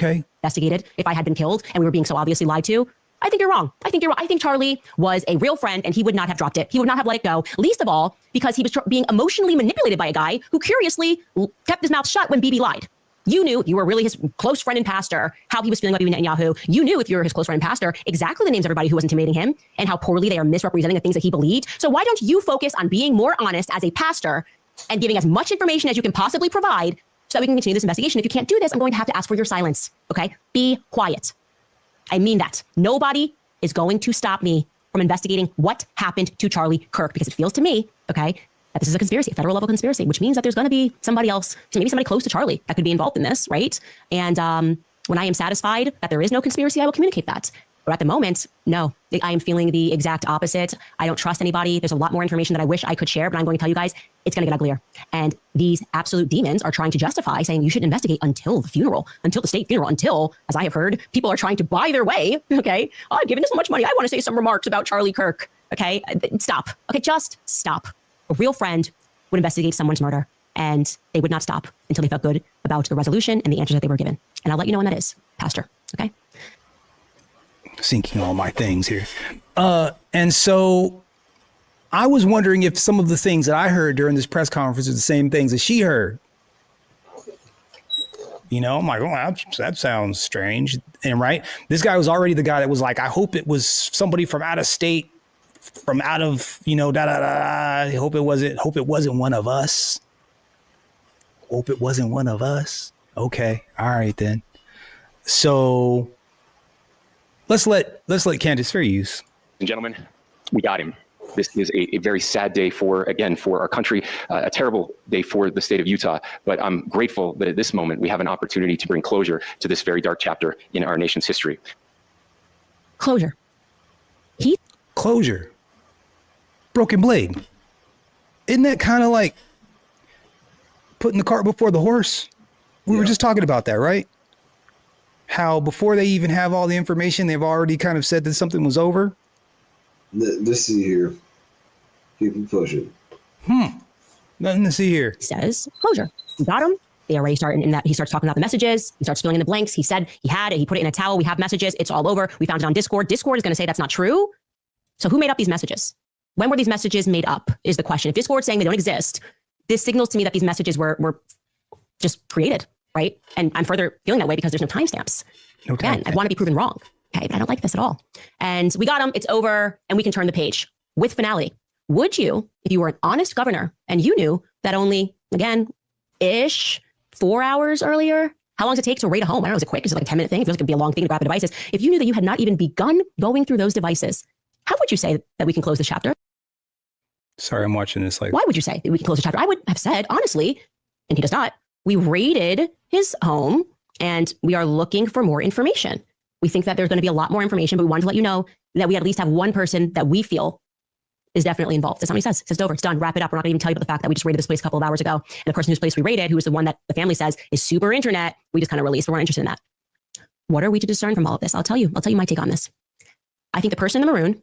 Okay. Investigated if I had been killed and we were being so obviously lied to. I think you're wrong. I think you're wrong. I think Charlie was a real friend and he would not have dropped it. He would not have let it go. Least of all, because he was being emotionally manipulated by a guy who curiously kept his mouth shut when Bibi lied. You knew, if you were really his close friend and pastor, how he was feeling about Bibi Netanyahu. You knew, if you were his close friend and pastor, exactly the names of everybody who was intimidating him and how poorly they are misrepresenting the things that he believed. So why don't you focus on being more honest as a pastor and giving as much information as you can possibly provide so that we can continue this investigation? If you can't do this, I'm going to have to ask for your silence. Okay? Be quiet. I mean that. Nobody is going to stop me from investigating what happened to Charlie Kirk, because it feels to me, okay, that this is a conspiracy, a federal level conspiracy, which means that there's going to be somebody else, maybe somebody close to Charlie that could be involved in this, right? And when I am satisfied that there is no conspiracy, I will communicate that. But at the moment, no, I am feeling the exact opposite. I don't trust anybody. There's a lot more information that I wish I could share, but I'm going to tell you guys, it's going to get uglier. And these absolute demons are trying to justify saying you should investigate until the funeral, until the state funeral, until, as I have heard, people are trying to buy their way. Okay. Oh, I've given this much money. I want to say some remarks about Charlie Kirk. Okay. Stop. Okay. Just stop. A real friend would investigate someone's murder and they would not stop until they felt good about the resolution and the answers that they were given. And I'll let you know when that is, Pastor. Okay. Syncing all my things here. And so I was wondering if some of the things that I heard during this press conference are the same things that she heard. You know, I'm like, oh, that sounds strange. And right, this guy was already the guy that was like, I hope it was somebody from out of state, from out of, you know, I hope it wasn't one of us. Hope it wasn't one of us. Okay. All right, then. So let's let Candace fair use. And gentlemen, we got him. This is a very sad day for our country, a terrible day for the state of Utah. But I'm grateful that at this moment we have an opportunity to bring closure to this very dark chapter in our nation's history. Closure. Closure. Broken blade. Isn't that kind of like putting the cart before the horse? We were just talking about that, right? How before they even have all the information, they've already kind of said that something was over. Let's see here. Keep it pushing. Nothing to see here. Says closure. We got him. They already start in that. He starts talking about the messages. He starts filling in the blanks. He said he had it. He put it in a towel. We have messages. It's all over. We found it on Discord. Discord is going to say that's not true. So who made up these messages? When were these messages made up is the question. If Discord's saying they don't exist, this signals to me that these messages were just created, right? And I'm further feeling that way because there's no timestamps. Okay. Again, I want to be proven wrong. Okay, but I don't like this at all. And we got him. It's over, and we can turn the page with finality. Would you, if you were an honest governor and you knew that only, again, 4 hours earlier, how long does it take to raid a home? I don't know, is it quick? Is it like a 10-minute thing? It feels like it'd be a long thing to grab the devices. If you knew that you had not even begun going through those devices, how would you say that we can close this chapter? Sorry, I'm watching this. Why would you say that we can close the chapter? I would have said, honestly, and he does not, we raided his home and we are looking for more information. We think that there's going to be a lot more information, but we wanted to let you know that we at least have one person that we feel is definitely involved. That's not what he says. He says, it's over. It's done. Wrap it up. We're not going to even tell you about the fact that we just raided this place a couple of hours ago. And the person whose place we raided, who is the one that the family says is super internet, we just kind of released. We're not interested in that. What are we to discern from all of this? I'll tell you my take on this. I think the person in the maroon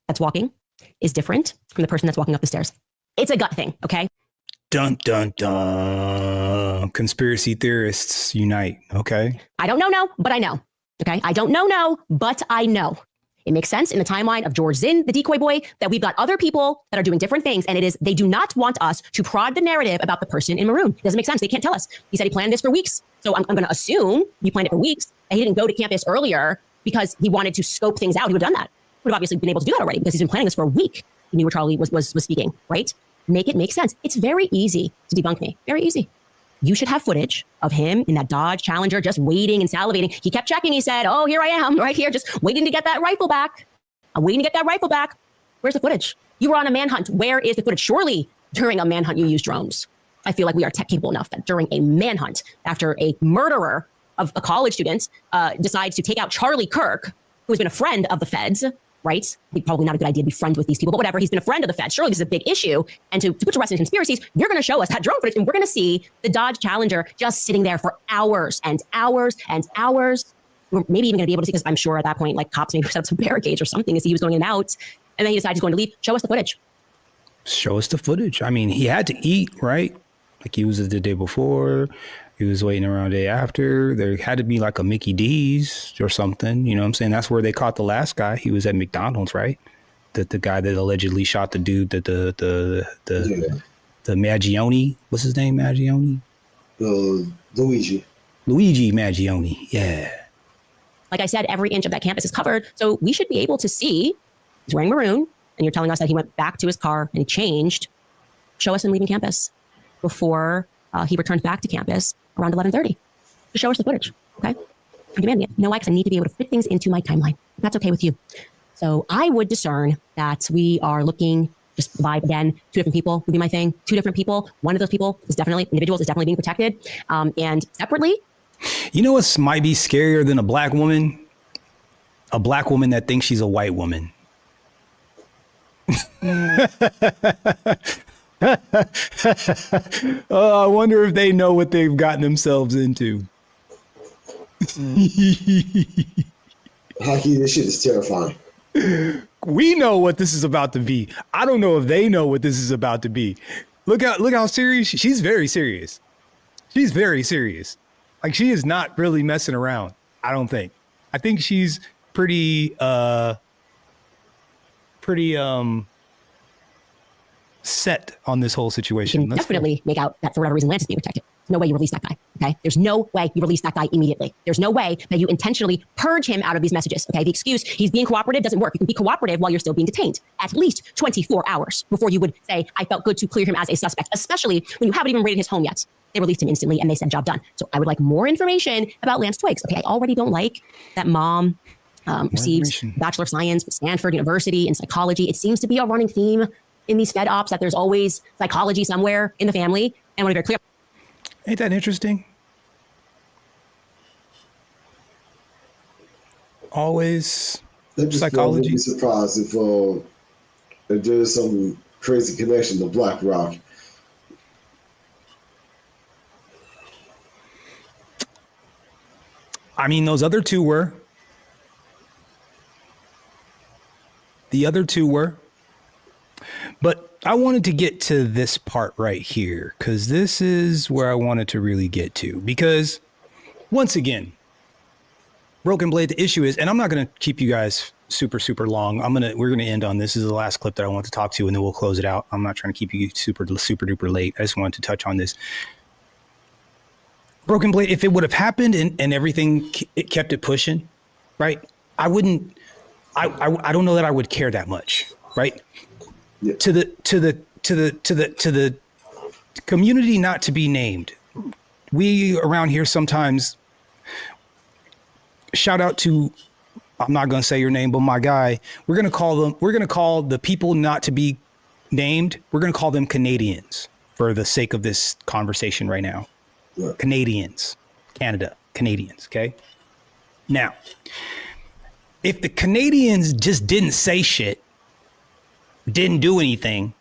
that's walking is different from the person that's walking up the stairs. It's a gut thing, okay? Dun, dun, dun. Conspiracy theorists unite, okay? I don't know, but I know, okay? I don't know, but I know. It makes sense in the timeline of George Zinn, the decoy boy, that we've got other people that are doing different things, and they do not want us to prod the narrative about the person in maroon. It doesn't make sense. They can't tell us. He said he planned this for weeks, so I'm going to assume he planned it for weeks, and he didn't go to campus earlier because he wanted to scope things out. He would have done that. Would have obviously been able to do that already because he's been planning this for a week. He knew where Charlie was speaking, right? Make it make sense. It's very easy to debunk me. Very easy. You should have footage of him in that Dodge Challenger just waiting and salivating. He kept checking. He said, oh, here I am right here, just waiting to get that rifle back. I'm waiting to get that rifle back. Where's the footage? You were on a manhunt. Where is the footage? Surely during a manhunt, you used drones. I feel like we are tech capable enough that during a manhunt, after a murderer of a college student decides to take out Charlie Kirk, who has been a friend of the feds, right? Probably not a good idea to be friends with these people, but whatever. He's been a friend of the feds. Surely this is a big issue. And to put your rest in conspiracies, you're going to show us that drone footage, and we're going to see the Dodge Challenger just sitting there for hours and hours and hours. We're maybe even going to be able to see, because I'm sure at that point, like cops maybe set up some barricades or something as he was going in and out. And then he decides he's going to leave. Show us the footage. Show us the footage. I mean, he had to eat, right? Like he was the day before. He was waiting around day after. There had to be like a Mickey D's or something. You know what I'm saying? That's where they caught the last guy. He was at McDonald's, right? The guy that allegedly shot the dude, the Maggione. What's his name? Maggione? Luigi Maggione. Yeah. Like I said, every inch of that campus is covered. So we should be able to see he's wearing maroon, and you're telling us that he went back to his car and he changed. Show us him leaving campus before he returned back to campus around 11:30. Just show us the footage, okay? I'm demanding it. You know why? Because I need to be able to fit things into my timeline. If that's okay with you. So I would discern that we are looking, just vibe again, 2 different people would be my thing. 2 different people. One of those people is definitely, individuals is definitely being protected. And separately. You know what might be scarier than a black woman? A black woman that thinks she's a white woman. I wonder if they know what they've gotten themselves into. Hockey, this shit is terrifying. We know what this is about to be. I don't know if they know what this is about to be. Look how serious she's. Very serious. She's very serious. Like, she is not really messing around. I don't think. I think she's pretty set on this whole situation. You can definitely make out that for whatever reason Lance is being protected. No way you release that guy. Okay. There's no way you release that guy immediately. There's no way that you intentionally purge him out of these messages. Okay. The excuse he's being cooperative doesn't work. You can be cooperative while you're still being detained. At least 24 hours before you would say, I felt good to clear him as a suspect, especially when you haven't even raided his home yet. They released him instantly and they said, job done. So I would like more information about Lance Twigs. Okay. I already don't like that mom receives Bachelor of Science from Stanford University in psychology. It seems to be a running theme in these Fed ops that there's always psychology somewhere in the family. And I want to be very clear. Ain't that interesting? Always psychology. I'd be surprised if there's some crazy connection to Black Rock. I mean, those other 2 were. The other 2 were. But I wanted to get to this part right here, because this is where I wanted to really get to. Because once again, Broken Blade, the issue is, and I'm not going to keep you guys super long. We're going to end on this. This is the last clip that I want to talk to, and then we'll close it out. I'm not trying to keep you super duper late. I just wanted to touch on this. Broken Blade, if it would have happened and everything, it kept it pushing, right? I don't know that I would care that much, right? Yeah. To the community not to be named. We around here sometimes shout out to, I'm not going to say your name, but my guy, we're going to call the people not to be named. We're going to call them Canadians for the sake of this conversation right now. Yeah. Canadians, Canada, Canadians. Okay. Now, if the Canadians just didn't say shit, didn't do anything,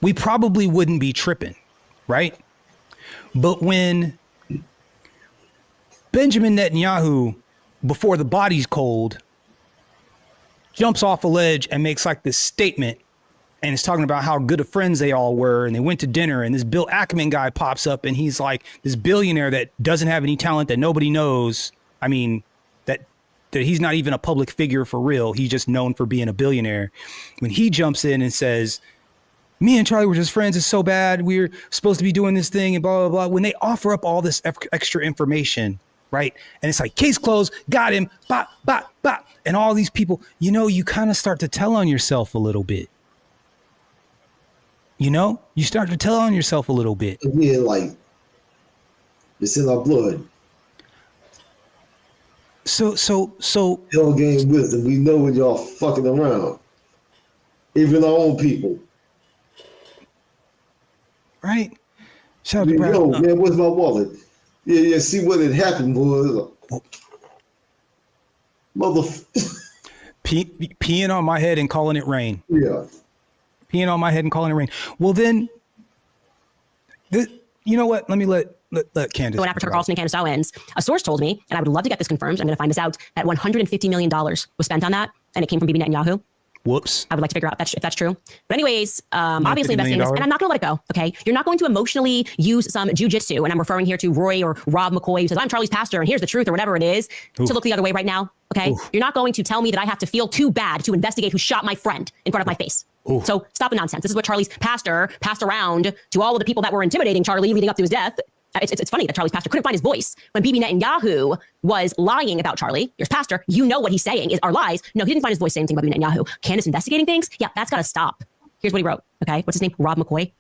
we probably wouldn't be tripping, right? But when Benjamin Netanyahu, before the body's cold, jumps off a ledge and makes like this statement and is talking about how good of friends they all were and they went to dinner, and this Bill Ackman guy pops up and he's like this billionaire that doesn't have any talent, that nobody knows. I mean, that he's not even a public figure for real. He's just known for being a billionaire. When he jumps in and says, me and Charlie were just friends, it's so bad, we're supposed to be doing this thing and blah, blah, blah. When they offer up all this extra information, right? And it's like, case closed, got him, bop, bop, bop. And all these people, you kind of start to tell on yourself a little bit. You start to tell on yourself a little bit. Yeah, like, it's in our blood. So y'all gain wisdom. We know when y'all fucking around. Even our own people. Right? Shout out to Brad. Yo, man, where's my wallet? Yeah, see what had happened was peeing on my head and calling it rain. Yeah. Peeing on my head and calling it rain. Well then, you know what? Let me let Candace. Going after Tucker Carlson and Candace Owens, a source told me, and I would love to get this confirmed, I'm going to find this out, that $150 million was spent on that, and it came from Bibi Netanyahu. Whoops. I would like to figure out if that's true. But anyways, obviously $50 million investigating this, and I'm not going to let it go. Okay, you're not going to emotionally use some jujitsu, and I'm referring here to Roy or Rob McCoy, who says I'm Charlie's pastor, and here's the truth, or whatever it is, to look the other way right now. Okay, you're not going to tell me that I have to feel too bad to investigate who shot my friend in front of my face. So stop the nonsense. This is what Charlie's pastor passed around to all of the people that were intimidating Charlie leading up to his death. It's funny that Charlie's pastor couldn't find his voice when Bibi Netanyahu was lying about Charlie. Your pastor, you know what he's saying are lies. No, he didn't find his voice saying anything about Bibi Netanyahu. Candace investigating things? Yeah, that's got to stop. Here's what he wrote, okay? What's his name? Rob McCoy.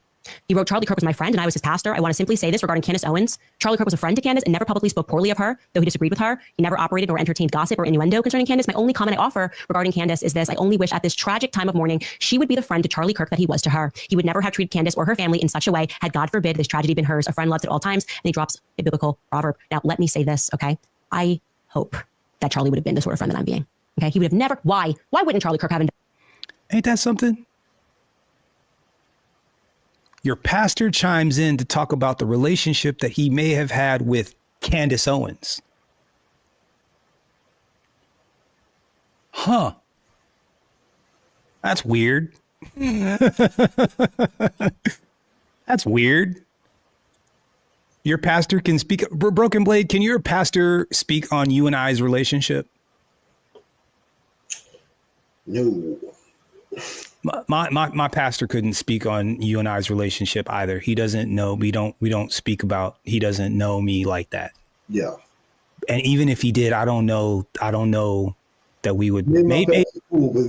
He wrote, Charlie Kirk was my friend and I was his pastor. I want to simply say this regarding Candace Owens. Charlie Kirk was a friend to Candace and never publicly spoke poorly of her, though he disagreed with her. He never operated or entertained gossip or innuendo concerning Candace. My only comment I offer regarding Candace is this. I only wish at this tragic time of mourning, she would be the friend to Charlie Kirk that he was to her. He would never have treated Candace or her family in such a way had, God forbid, this tragedy been hers. A friend loves at all times. And he drops a biblical proverb. Now, let me say this, okay? I hope that Charlie would have been the sort of friend that I'm being. Okay? He would have never, why wouldn't Charlie Kirk have Ain't that something? Your pastor chimes in to talk about the relationship that he may have had with Candace Owens. Huh. That's weird. That's weird. Your pastor can speak. Broken Blade, can your pastor speak on you and I's relationship? No. My pastor couldn't speak on you and I's relationship either. He doesn't know. We don't speak about. He doesn't know me like that. Yeah. And even if he did, I don't know that we would. Maybe cool, but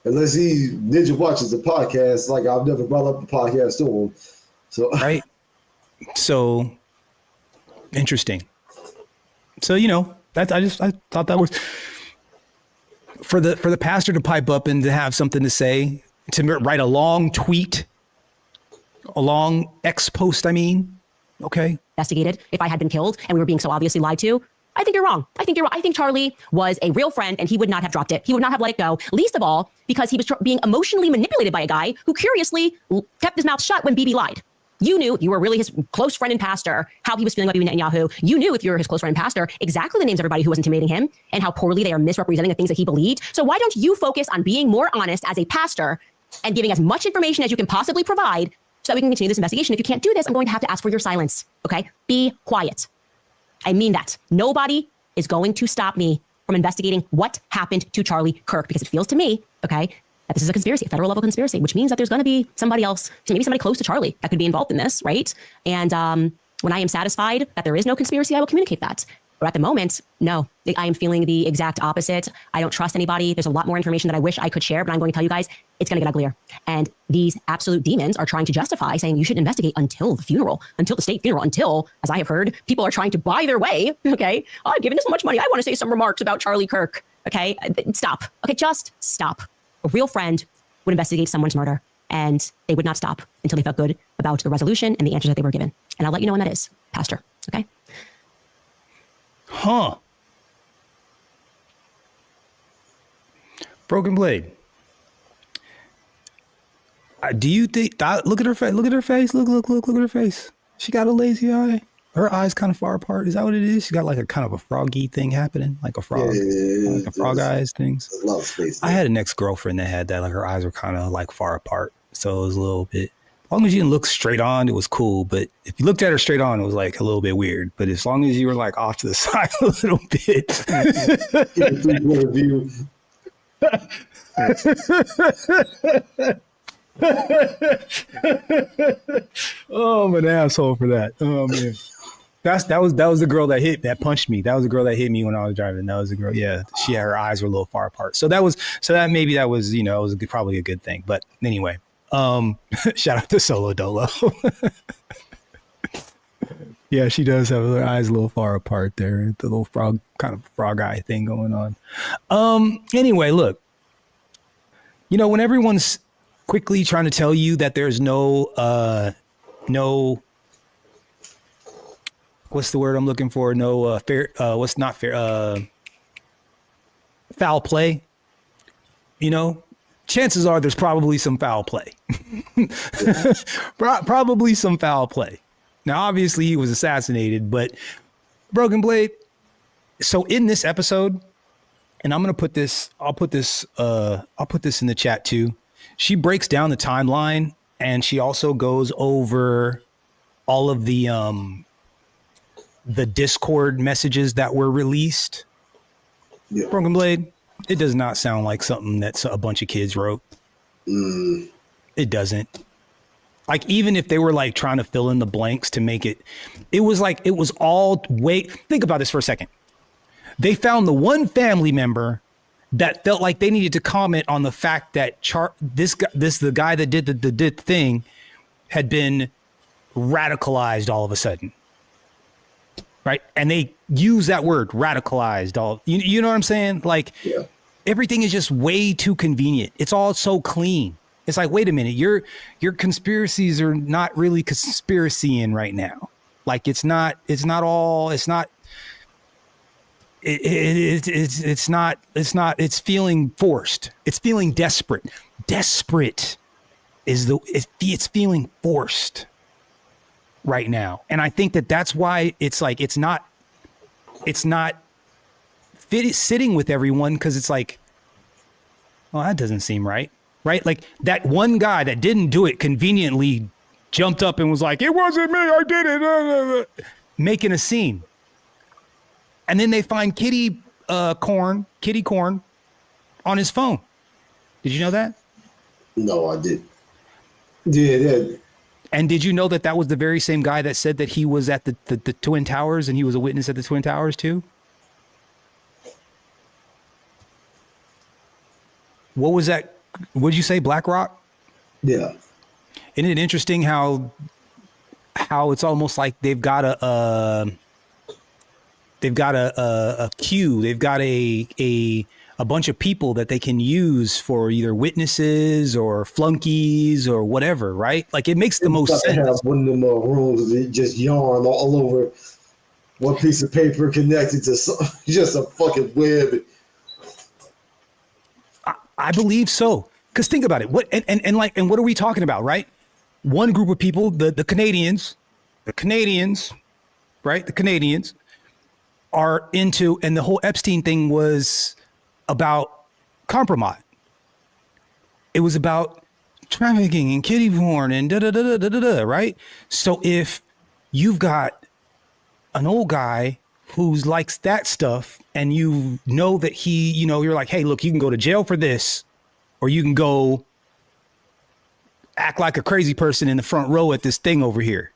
unless he ninja watches the podcast, like I've never brought up the podcast to him. So right. So interesting. So I thought that was. For the pastor to pipe up and to have something to say, to write a long tweet, a long X post, okay. investigated if I had been killed and we were being so obviously lied to, I think you're wrong. I think Charlie was a real friend and he would not have dropped it. He would not have let it go, least of all because he was being emotionally manipulated by a guy who curiously kept his mouth shut when Bibi lied. You knew, if you were really his close friend and pastor, how he was feeling about Bibi Netanyahu. You knew, if you were his close friend and pastor, exactly the names of everybody who was intimidating him and how poorly they are misrepresenting the things that he believed. So why don't you focus on being more honest as a pastor and giving as much information as you can possibly provide so that we can continue this investigation? If you can't do this, I'm going to have to ask for your silence, okay? Be quiet. I mean that. Nobody is going to stop me from investigating what happened to Charlie Kirk because it feels to me, okay, that this is a conspiracy, a federal level conspiracy, which means that there's going to be somebody else, maybe somebody close to Charlie that could be involved in this, right? And when I am satisfied that there is no conspiracy, I will communicate that. But at the moment, no, I am feeling the exact opposite. I don't trust anybody. There's a lot more information that I wish I could share, but I'm going to tell you guys, it's going to get uglier. And these absolute demons are trying to justify saying you should investigate until the funeral, until the state funeral, until, as I have heard, people are trying to buy their way. Okay, I've given this much money. I want to say some remarks about Charlie Kirk. Okay, stop. Okay, just stop. A real friend would investigate someone's murder, and they would not stop until they felt good about the resolution and the answers that they were given. And I'll let you know when that is, Pastor. Okay? Huh. Broken Blade. Do you think? Look at her face. Look at her face. Look at her face. She got a lazy eye. Her eyes kind of far apart. Is that what it is? She got like a kind of a froggy thing happening, like a frog, like a frog eyes things. a lot of space there. I had an ex-girlfriend that had that. Like her eyes were kind of like far apart, so it was a little bit. As long as you didn't look straight on, it was cool. But if you looked at her straight on, it was like a little bit weird. But as long as you were like off to the side a little bit. Get a three-point view. Oh, I'm an asshole for that. Oh man. That was the girl that punched me. That was the girl that hit me when I was driving. That was the girl. Yeah, her eyes were a little far apart. So that was probably a good thing. But anyway, shout out to Solo Dolo. Yeah, she does have her eyes a little far apart there. The little frog eye thing going on. Anyway, look. When everyone's quickly trying to tell you that there's no what's the word I'm looking for? No fair. What's not fair? Foul play. Chances are there's probably some foul play. Probably some foul play. Now, obviously, he was assassinated, but Broken Blade. So in this episode, and I'm gonna put this. I'll put this in the chat too. She breaks down the timeline, and she also goes over all of the Discord messages that were released. Yeah. Broken Blade. It does not sound like something that a bunch of kids wrote. It doesn't. Like, even if they were like trying to fill in the blanks to make it, it was all think about this for a second. They found the one family member that felt like they needed to comment on the fact that the guy that did the thing had been radicalized all of a sudden. Right. And they use that word radicalized you know what I'm saying? Like, Yeah. Everything is just way too convenient. It's all so clean. It's like, wait a minute, your conspiracies are not really conspiracying right now. Like, it's feeling forced. It's feeling desperate. Desperate it's feeling forced right now. And I think that's why it's like, it's not sitting with everyone, because it's like, well, that doesn't seem right. Right? Like, that one guy that didn't do it conveniently jumped up and was like, it wasn't me, I did it, making a scene. And then they find kitty corn on his phone. Did you know that? No, I didn't. Yeah. And did you know that was the very same guy that said that he was at the Twin Towers, and he was a witness at the Twin Towers too? What was that? What did you say, BlackRock? Yeah. Isn't it interesting how it's almost like they've got a queue. They've got a bunch of people that they can use for either witnesses or flunkies or whatever, right? Like, it makes the most sense. Have one of them rooms that just yarn all over one piece of paper connected to just a fucking web. I believe so. Because think about it. What and what are we talking about, right? One group of people, the Canadians, right? The Canadians are into, and the whole Epstein thing was about compromise. It was about trafficking and kitty porn and right? So if you've got an old guy who likes that stuff, and you know that you're like, hey, look, you can go to jail for this, or you can go act like a crazy person in the front row at this thing over here,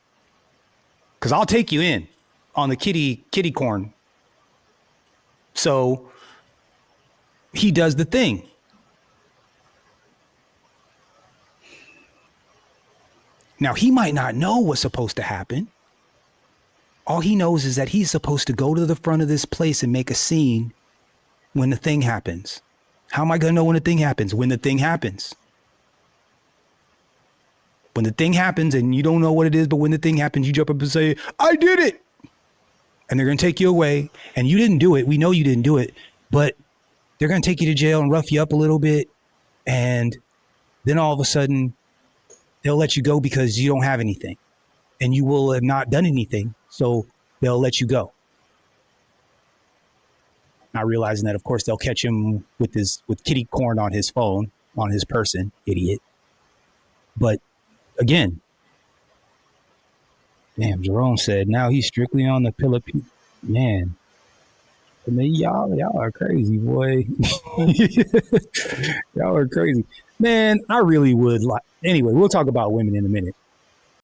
because I'll take you in on the kitty corn. So he does the thing. Now, he might not know what's supposed to happen. All he knows is that he's supposed to go to the front of this place and make a scene when the thing happens. How am I going to know when the thing happens? When the thing happens. When the thing happens and you don't know what it is, but when the thing happens, you jump up and say, I did it. And they're going to take you away. And you didn't do it. We know you didn't do it. But they're going to take you to jail and rough you up a little bit. And then all of a sudden, they'll let you go because you don't have anything. And you will have not done anything. So they'll let you go. Not realizing that, of course, they'll catch him with kitty corn on his phone, on his person, idiot. But again, damn, Jerome said now he's strictly on the Philippines. Man, I mean, y'all are crazy, boy. Y'all are crazy. Man, I really would like. Anyway, we'll talk about women in a minute.